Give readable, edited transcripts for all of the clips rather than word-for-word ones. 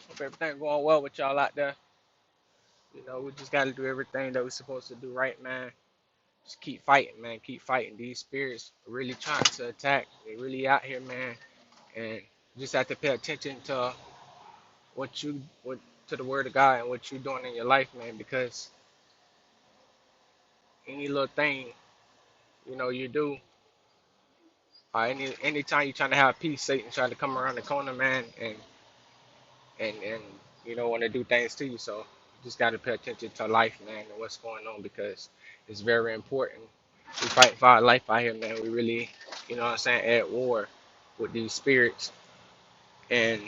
Hope everything going well with y'all out there. We just got to do everything that we're supposed to do right, man. Just keep fighting, man. Keep fighting. These spirits are really trying to attack. They really out here, man. And you just have to pay attention to what to the word of God and what you're doing in your life, man. Because any little thing, you do, or anytime you're trying to have peace, Satan trying to come around the corner, man, and want to do things to you. So you just got to pay attention to life, man, and what's going on because it's very important. We fight for our life out here, man. We really, what I'm saying, at war with these spirits. And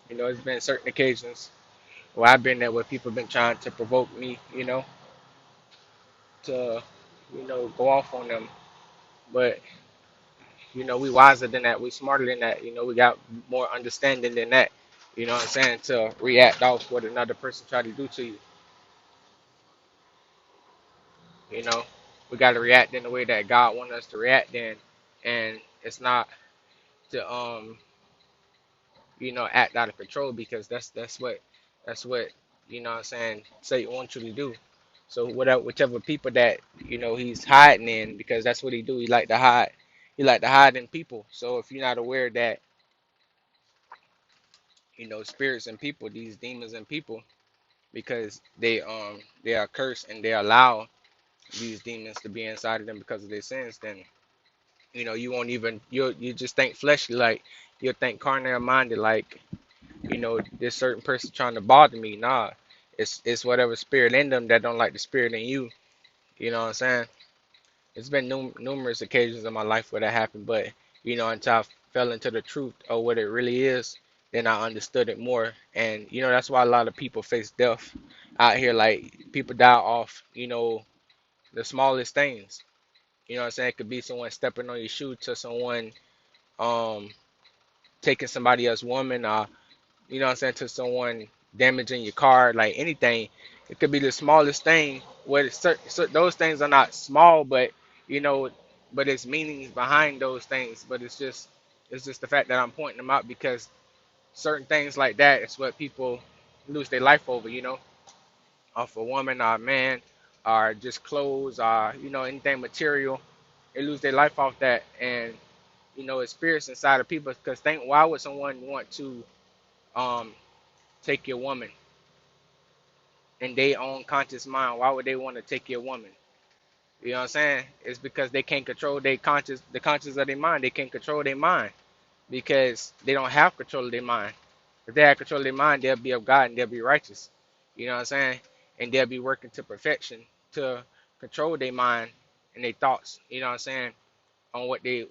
it's been certain occasions where I've been there where people have been trying to provoke me, to, go off on them. But, we wiser than that. We smarter than that. We got more understanding than that. You know what I'm saying? To react off what another person tried to do to you. You know, we got to react in the way that God wants us to react in, and it's not to act out of control because that's what what I'm saying Satan wants you to do. So whatever whichever people that he's hiding in because that's what he do. He like to hide. He like to hide in people. So if you're not aware that spirits and people, these demons and people, because they are cursed and they allow these demons to be inside of them because of their sins, then you won't even you just think fleshly, like you'll think carnal minded, like this certain person trying to bother me. Nah, it's whatever spirit in them that don't like the spirit in you. You know what I'm saying? It's been numerous occasions in my life where that happened, but until I fell into the truth of what it really is, then I understood it more. And that's why a lot of people face death out here. Like people die off the smallest things. You know what I'm saying? It could be someone stepping on your shoe to someone um taking somebody else's woman, or what I'm saying, to someone damaging your car, like anything. It could be the smallest thing. Where those things are not small, but you know, but it's meanings behind those things. But it's just the fact that I'm pointing them out because certain things like that is what people lose their life over. Off a woman or a man, or just clothes, or anything material. They lose their life off that, and it's spirits inside of people. Because think, why would someone want to um take your woman in their own conscious mind? Why would they want to take your woman? You know what I'm saying? It's because they can't control the conscious of their mind. They can't control their mind because they don't have control of their mind. If they had control of their mind, they'll be of God and they'll be righteous. You know what I'm saying? And they'll be working to perfection to control their mind and their thoughts. You know what I'm saying? On what they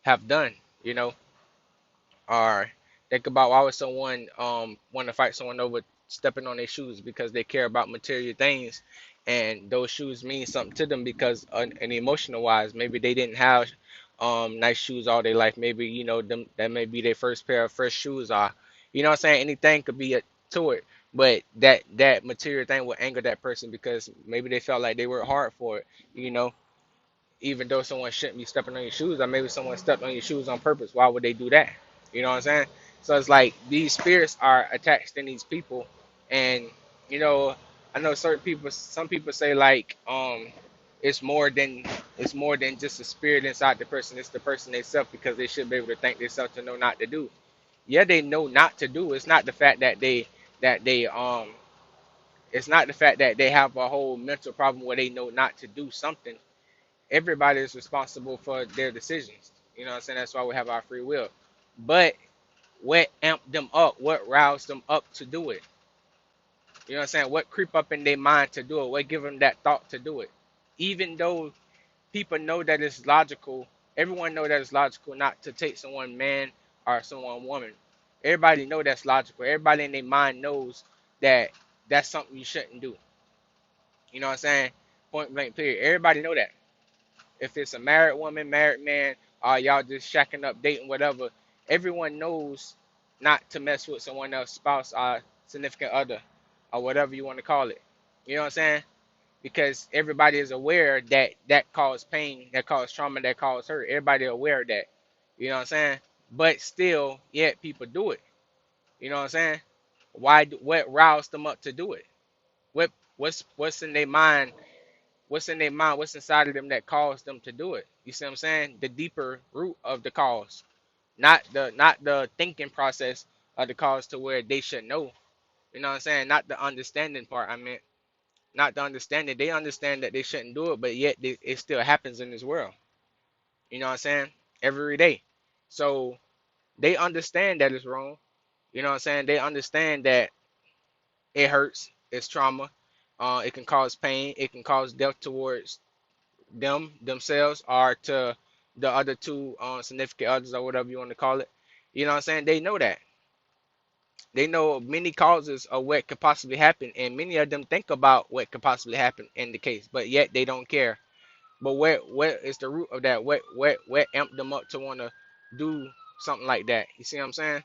have done. You know, or think about why would someone want to fight someone over stepping on their shoes because they care about material things, and those shoes mean something to them because and emotional wise, maybe they didn't have nice shoes all their life. Maybe them that may be their first pair of fresh shoes, or what I'm saying, anything could be to it. But that material thing will anger that person because maybe they felt like they worked hard for it. You know, even though someone shouldn't be stepping on your shoes, or maybe someone stepped on your shoes on purpose. Why would they do that? You know what I'm saying? So it's like these spirits are attached in these people, and you know, I know certain people. Some people say like, it's more than just a spirit inside the person. It's the person themselves because they should be able to think themselves to know not to do. Yeah, they know not to do. It's not the fact that they. It's not the fact that they have a whole mental problem where they know not to do something. Everybody is responsible for their decisions. You know what I'm saying? That's why we have our free will. But what amped them up? What roused them up to do it? You know what I'm saying? What creep up in their mind to do it? What give them that thought to do it? Even though people know that it's logical, everyone know that it's logical not to take someone man or someone woman. Everybody know that's logical. Everybody in their mind knows that that's something you shouldn't do. You know what I'm saying? Point blank period. Everybody know that. If it's a married woman, married man, or y'all just shacking up, dating, whatever, everyone knows not to mess with someone else's spouse or significant other or whatever you want to call it. You know what I'm saying? Because everybody is aware that that caused pain, that caused trauma, that caused hurt. Everybody aware of that. You know what I'm saying? but still, yet people do it. You know what I'm saying? Why? What roused them up to do it? What? What's in their mind? What's in their mind? What's inside of them that caused them to do it? You see what I'm saying? The deeper root of the cause, not the thinking process of the cause to where they should know. You know what I'm saying? Not the understanding part. I meant not the understanding. They understand that they shouldn't do it, but yet it still happens in this world. You know what I'm saying? Every day. So they understand that it's wrong. You know what I'm saying? They understand that it hurts, it's trauma, it can cause pain, it can cause death towards themselves or to the other two significant others or whatever you want to call it. You know what I'm saying? They know that. They know many causes of what could possibly happen, and many of them think about what could possibly happen in the case, but yet they don't care. But what is the root of that? What amped them up to want to do something like that? You see what I'm saying?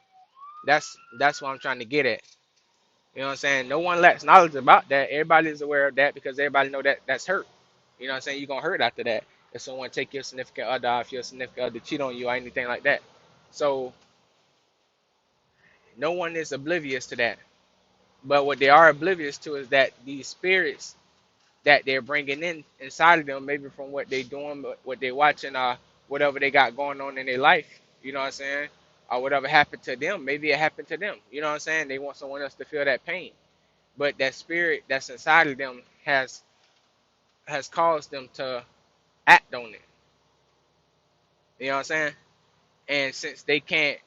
That's what I'm trying to get at. You know what I'm saying? No one lacks knowledge about that. Everybody is aware of that because everybody know that that's hurt. You know what I'm saying? You're gonna hurt after that. If someone take your significant other, if your significant other cheat on you or anything like that. So no one is oblivious to that. But what they are oblivious to is that these spirits that they're bringing in inside of them, maybe from what they're doing, what they're watching, whatever they got going on in their life. You know what I'm saying? Or whatever happened to them. Maybe it happened to them. You know what I'm saying? They want someone else to feel that pain. But that spirit that's inside of them has caused them to act on it. You know what I'm saying? And since they can't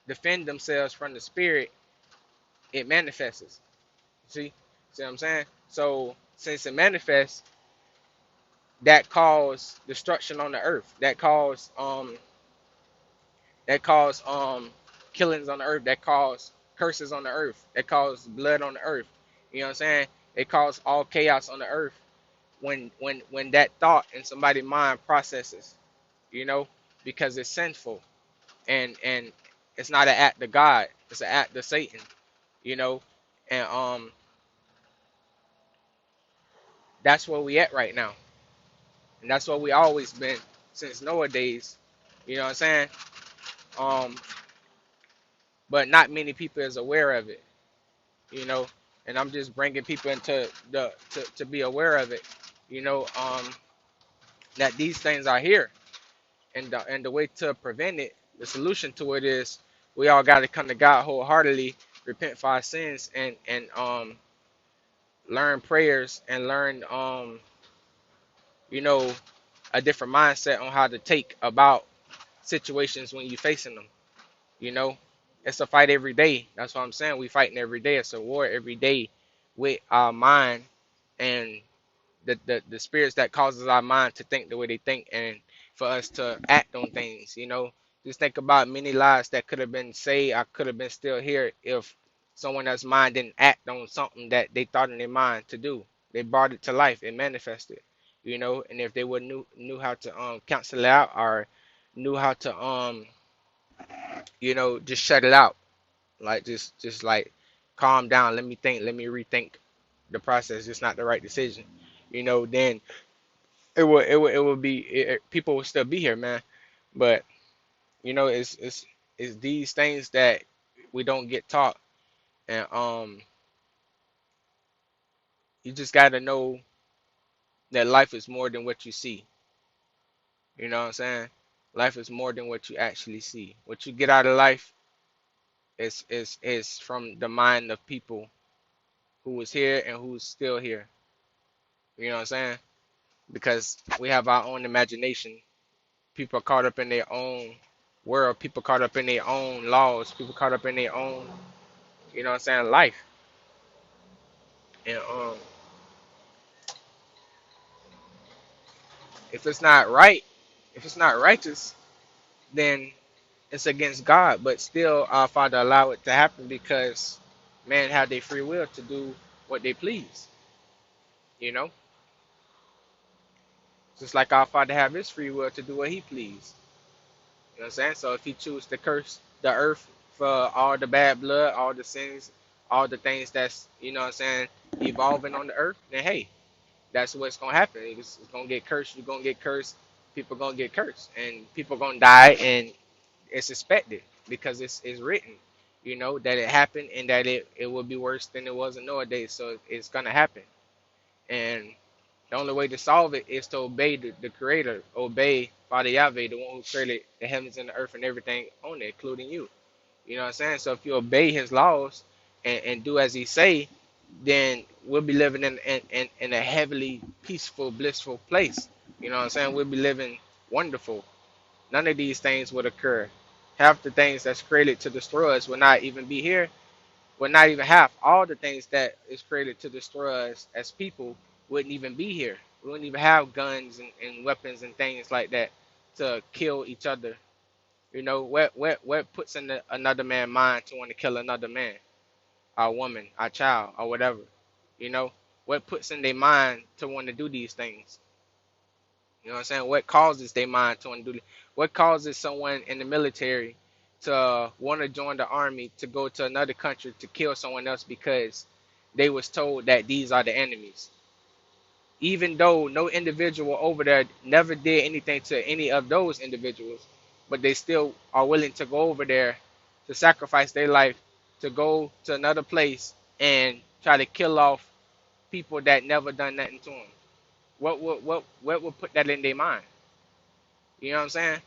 defend themselves from the spirit, it manifests. See what I'm saying? So since it manifests, that caused destruction on the earth. That caused killings on the earth. That caused curses on the earth. That caused blood on the earth. You know what I'm saying? It caused all chaos on the earth when that thought in somebody's mind processes, you know, because it's sinful and it's not an act of God, it's an act of Satan, you know, and that's where we at right now, and that's where we always been since Noah days, you know what I'm saying? Um, but not many people is aware of it, you know, and I'm just bringing people into to be aware of it, you know, that these things are here. And the way to prevent it, the solution to it is we all got to come to God wholeheartedly, repent for our sins, and learn prayers and learn you know a different mindset on how to take about situations when you're facing them. You know, it's a fight every day. That's what I'm saying. We fighting every day. It's a war every day with our mind and the spirits that causes our mind to think the way they think and for us to act on things, you know. Just think about many lives that could have been saved. I could have been still here if someone else's mind didn't act on something that they thought in their mind to do. They brought it to life. It manifested, you know. And if they would knew how to cancel it out or knew how to you know, just shut it out, like just like calm down, let me think, let me rethink the process. It's not the right decision, you know. Then it would be people will still be here, man. But you know, it's these things that we don't get taught, and you just got to know that life is more than what you see. You know what I'm saying? Life is more than what you actually see. What you get out of life is from the mind of people who was here and who's still here. You know what I'm saying? Because we have our own imagination. People are caught up in their own world. People caught up in their own laws. People caught up in their own, you know what I'm saying, life. And if it's not right, if it's not righteous, then it's against God. But still, our Father allow it to happen because man have their free will to do what they please. You know, just like our Father have His free will to do what He please. You know what I'm saying? So if He choose to curse the earth for all the bad blood, all the sins, all the things that's, you know what I'm saying, evolving on the earth, then hey, that's what's gonna happen. It's gonna get cursed. You're gonna get cursed. People gonna get cursed, and people gonna die, and it's expected because it's written, that it happened and that it will be worse than it was in nowadays. So it's gonna happen, and the only way to solve it is to obey the Creator, obey Father Yahweh, the one who created the heavens and the earth and everything on it, including you. You know what I'm saying? So if you obey His laws and do as He say, then we'll be living in a heavily peaceful, blissful place. You know what I'm saying? We'll be living wonderful. None of these things would occur. Half the things that's created to destroy us will not even be here. Will not even half. All the things that is created to destroy us as people wouldn't even be here. We wouldn't even have guns and weapons and things like that to kill each other. What puts in another man's mind to want to kill another man, a woman, a child, or whatever? You know, what puts in their mind to want to do these things? You know what I'm saying? What causes their mind to want to do? What causes someone in the military to want to join the army to go to another country to kill someone else because they was told that these are the enemies? Even though no individual over there never did anything to any of those individuals, but they still are willing to go over there to sacrifice their life to go to another place and try to kill off people that never done nothing to them. What would put that in their mind? You know what I'm saying?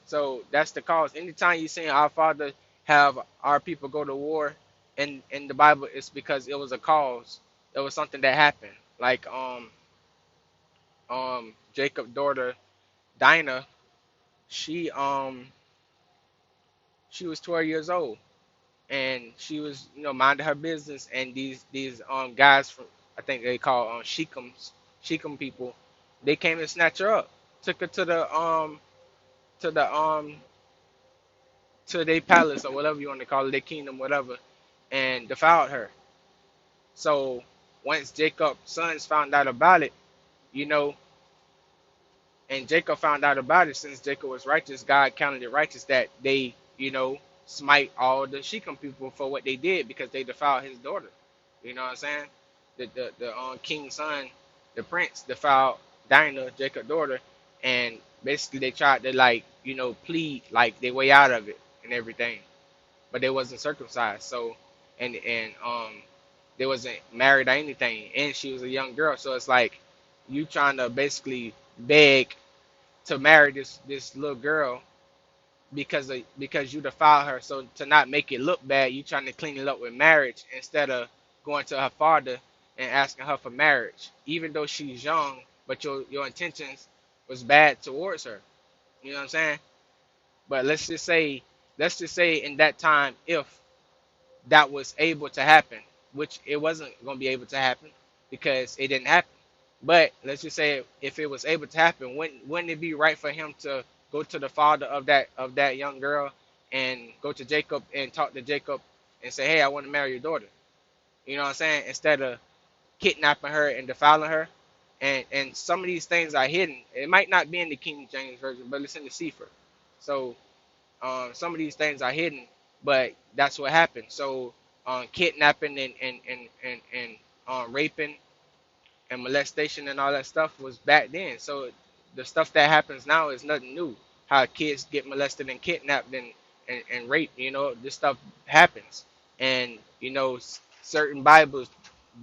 So that's the cause. Anytime you see our Father have our people go to war in the Bible, it's because it was a cause. It was something that happened. Like Jacob's daughter Dinah, she she was 12 years old and she was minding her business, and these guys from, I think they call Shechem people, they came and snatched her up, took her to the to their palace or whatever you want to call it, their kingdom, whatever, and defiled her. So once Jacob's sons found out about it, you know, and Jacob found out about it, since Jacob was righteous, God counted it righteous that they, smite all the Shechem people for what they did because they defiled his daughter. You know what I'm saying? The king's son, the prince, defiled Dinah, Jacob's daughter, and basically they tried to plead like their way out of it and everything, but they wasn't circumcised. So and they wasn't married or anything, and she was a young girl. So it's like you trying to basically beg to marry this little girl because you defile her. So to not make it look bad, you trying to clean it up with marriage instead of going to her father and asking her for marriage, even though she's young, but your intentions was bad towards her. You know what I'm saying? But let's just say in that time, if that was able to happen, which it wasn't going to be able to happen because it didn't happen. But let's just say if it was able to happen, wouldn't it be right for him to go to the father of that young girl and go to Jacob and talk to Jacob and say, "Hey, I want to marry your daughter." You know what I'm saying? Instead of kidnapping her and defiling her. And some of these things are hidden. It might not be in the King James version, but it's in the Sefer. So some of these things are hidden, but that's what happened. So kidnapping and raping and molestation and all that stuff was back then. So the stuff that happens now is nothing new. How kids get molested and kidnapped and raped, this stuff happens. And certain Bibles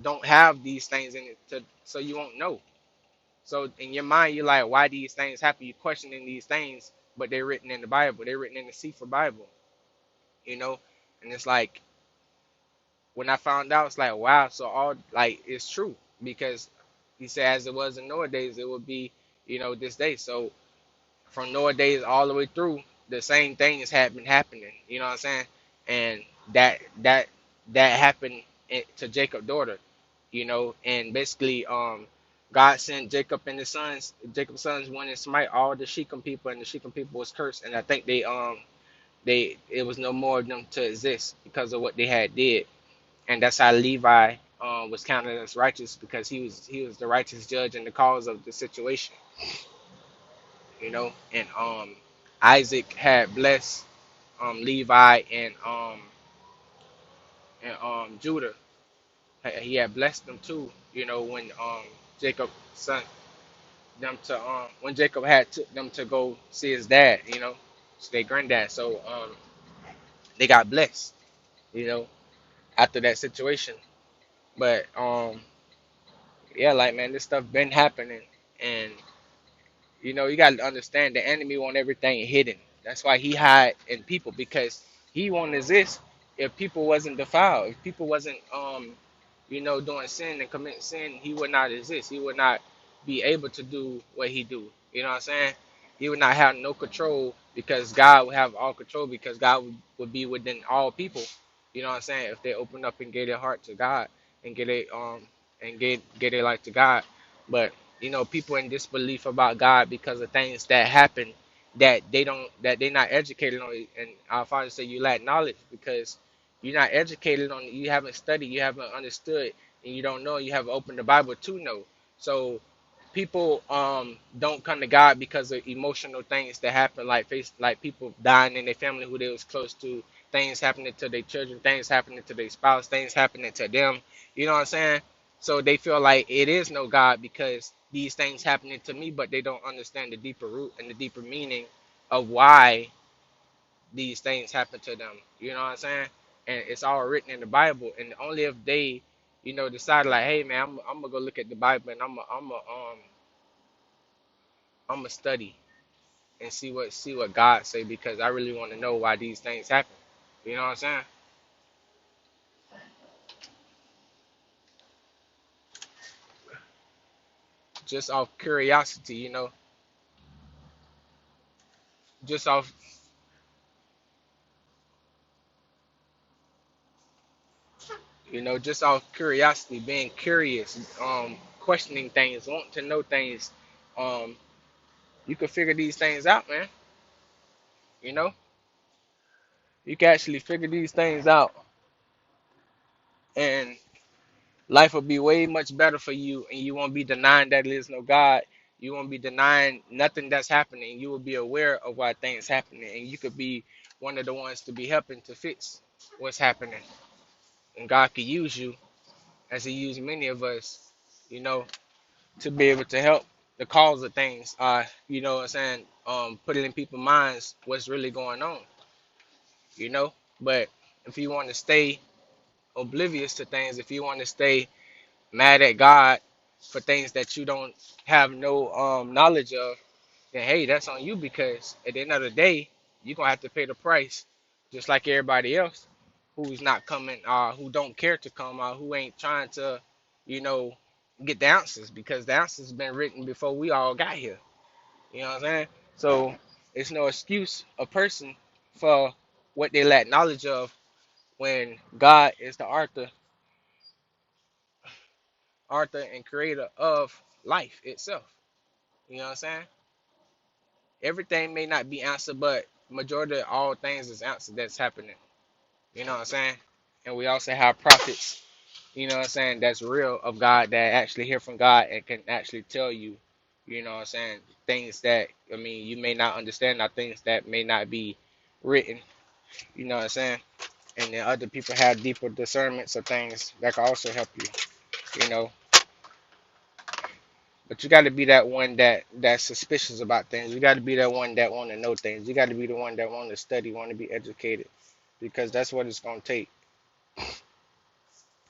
don't have these things in it, so you won't know. So in your mind, you're like, why these things happen? You're questioning these things, but they're written in the Bible. They're written in the Sefer Bible, you know. And it's like when I found out, it's like, wow. So all like it's true because he said, as it was in Noah days, it would be, this day. So from Noah days all the way through, the same thing has been happening. You know what I'm saying? And that happened to Jacob's daughter, and basically God sent Jacob and his sons. Jacob's sons went and smite all the Shechem people, and the Shechem people was cursed. And I think they it was no more of them to exist because of what they had did. And that's how Levi was counted as righteous because he was the righteous judge and the cause of the situation, And Isaac had blessed Levi and Judah. He had blessed them too, when Jacob sent them to when Jacob had took them to go see his dad, It's their granddad. So they got blessed, you know, after that situation. But yeah, like man, this stuff been happening, and you got to understand the enemy want everything hidden. That's why he hide in people because he won't exist if people wasn't defiled. If people wasn't doing sin and committing sin, he would not exist. He would not be able to do what he do. You know what I'm saying? He would not have no control because God would have all control because God would be within all people. You know what I'm saying? If they open up and gave their heart to God and get their life to God. But people in disbelief about God because of things that happen that they're not educated on. And our father said you lack knowledge because you're not educated on it. You haven't studied, you haven't understood, and you don't know. You haven't opened the Bible to know. So people don't come to God because of emotional things that happen, like people dying in their family who they was close to, things happening to their children, things happening to their spouse, things happening to them. You know what I'm saying? So they feel like it is no God because these things happening to me, but they don't understand the deeper root and the deeper meaning of why these things happen to them. You know what I'm saying? And it's all written in the Bible. And only if they, decide like, hey man, I'm gonna go look at the Bible and I'm gonna study and see what God say because I really want to know why these things happen. You know what I'm saying? Just off curiosity, just off just off curiosity, being curious, questioning things, wanting to know things. Um, you can figure these things out, man. You know, you can actually figure these things out, and life will be way much better for you, and you won't be denying that there is no God. You won't be denying nothing that's happening. You will be aware of why things happening, and you could be one of the ones to be helping to fix what's happening. And God could use you, as He used many of us, you know, to be able to help the cause of things. What I'm saying? Put it in people's minds what's really going on, you know. But if you want to stay oblivious to things, if you want to stay mad at God for things that you don't have no knowledge of, then hey, that's on you because at the end of the day, you're gonna have to pay the price, just like everybody else who's not coming, who don't care to come, who ain't trying to, you know, get the answers because the answers been written before we all got here. You know what I'm saying? So it's no excuse a person for what they lack knowledge of when God is the author and creator of life itself. You know what I'm saying? Everything may not be answered, but majority of all things is answered that's happening. You know what I'm saying? And we also have prophets, you know what I'm saying, that's real of God that actually hear from God and can actually tell you, you know what I'm saying, things that you may not understand or things that may not be written, you know what I'm saying? And then other people have deeper discernments of things that can also help you, you know. But you got to be that one that's suspicious about things. You got to be that one that want to know things. You got to be the one that want to study, want to be educated, because that's what it's gonna take.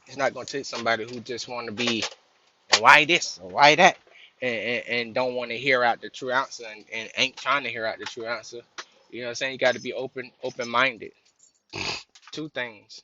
It's not gonna take somebody who just want to be why this or why that, and don't want to hear out the true answer and ain't trying to hear out the true answer. You know what I'm saying? You got to be open minded to things.